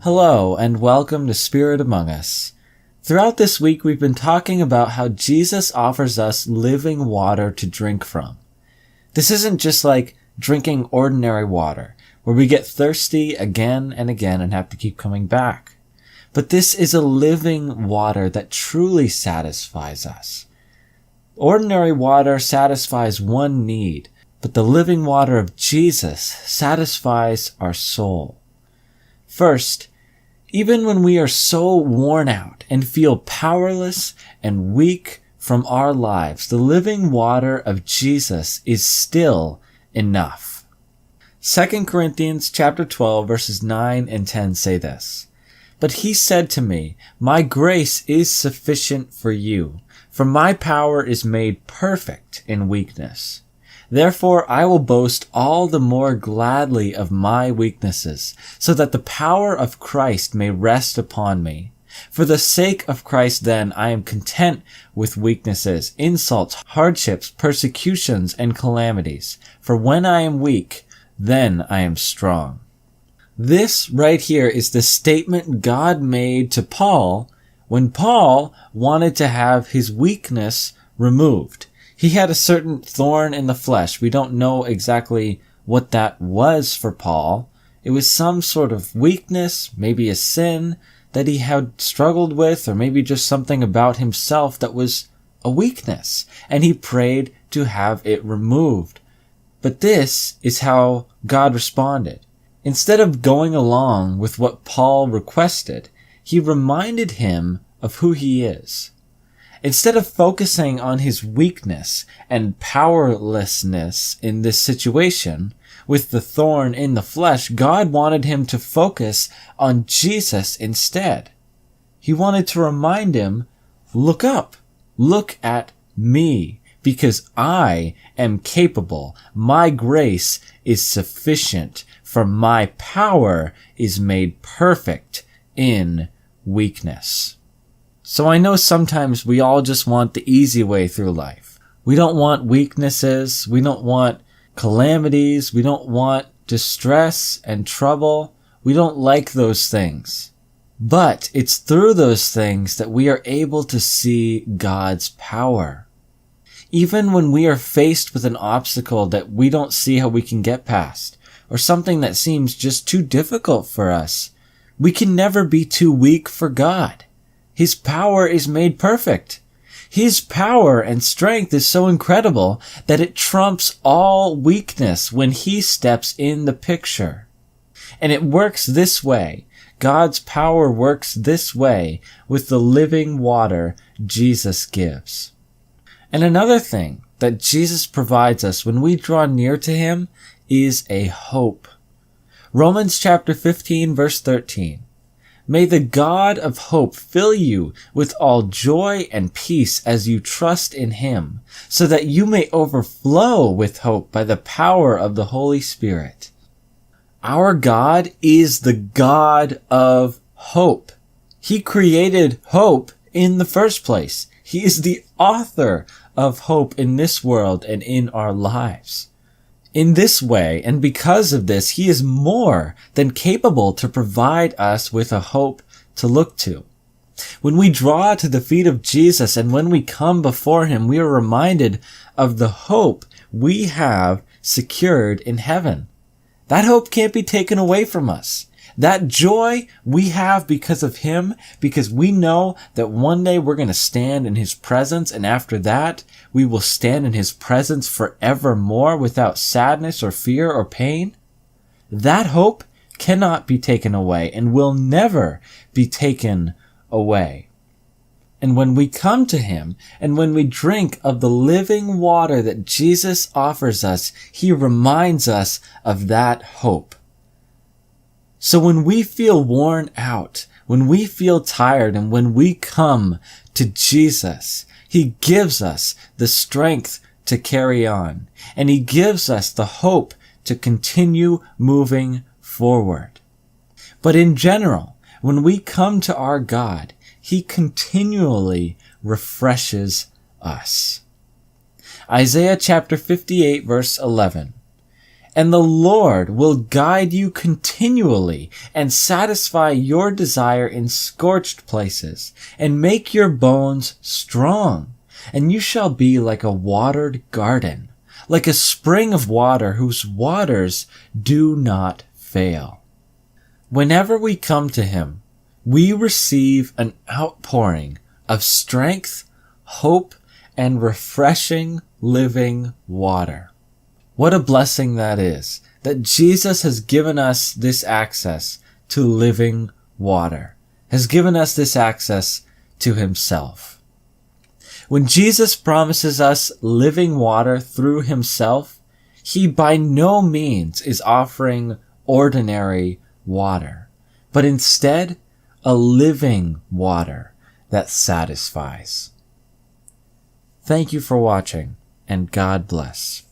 Hello, and welcome to Spirit Among Us. Throughout this week, we've been talking about how Jesus offers us living water to drink from. This isn't just like drinking ordinary water, where we get thirsty again and again and have to keep coming back. But this is a living water that truly satisfies us. Ordinary water satisfies one need, but the living water of Jesus satisfies our soul. First, even when we are so worn out and feel powerless and weak from our lives, the living water of Jesus is still enough. 2 Corinthians chapter 12 verses 9 and 10 say this, "But he said to me, my grace is sufficient for you, for my power is made perfect in weakness. Therefore I will boast all the more gladly of my weaknesses, so that the power of Christ may rest upon me. For the sake of Christ then I am content with weaknesses, insults, hardships, persecutions, and calamities. For when I am weak, then I am strong." This right here is the statement God made to Paul when Paul wanted to have his weakness removed. He had a certain thorn in the flesh. We don't know exactly what that was for Paul. It was some sort of weakness, maybe a sin that he had struggled with, or maybe just something about himself that was a weakness, and he prayed to have it removed. But this is how God responded. Instead of going along with what Paul requested, he reminded him of who he is. Instead of focusing on his weakness and powerlessness in this situation, with the thorn in the flesh, God wanted him to focus on Jesus instead. He wanted to remind him, look up, look at me, because I am capable. My grace is sufficient, for my power is made perfect in weakness. So I know sometimes we all just want the easy way through life. We don't want weaknesses. We don't want calamities. We don't want distress and trouble. We don't like those things. But it's through those things that we are able to see God's power. Even when we are faced with an obstacle that we don't see how we can get past, or something that seems just too difficult for us, we can never be too weak for God. His power is made perfect. His power and strength is so incredible that it trumps all weakness when he steps in the picture. And it works this way. God's power works this way with the living water Jesus gives. And another thing that Jesus provides us when we draw near to him is a hope. Romans chapter 15 verse 13. "May the God of hope fill you with all joy and peace as you trust in him, so that you may overflow with hope by the power of the Holy Spirit." Our God is the God of hope. He created hope in the first place. He is the author of hope in this world and in our lives. In this way, and because of this, he is more than capable to provide us with a hope to look to. When we draw to the feet of Jesus and when we come before him, we are reminded of the hope we have secured in heaven. That hope can't be taken away from us. That joy we have because of him, because we know that one day we're going to stand in his presence, and after that, we will stand in his presence forevermore without sadness or fear or pain. That hope cannot be taken away and will never be taken away. And when we come to him, and when we drink of the living water that Jesus offers us, he reminds us of that hope. So when we feel worn out, when we feel tired, and when we come to Jesus, he gives us the strength to carry on, and he gives us the hope to continue moving forward. But in general, when we come to our God, he continually refreshes us. Isaiah chapter 58 verse 11. And the Lord will guide you continually and satisfy your desire in scorched places and make your bones strong. And you shall be like a watered garden, like a spring of water whose waters do not fail. Whenever we come to Him, we receive an outpouring of strength, hope, and refreshing living water. What a blessing that is, that Jesus has given us this access to living water, has given us this access to Himself. When Jesus promises us living water through Himself, He by no means is offering ordinary water, but instead a living water that satisfies. Thank you for watching, and God bless.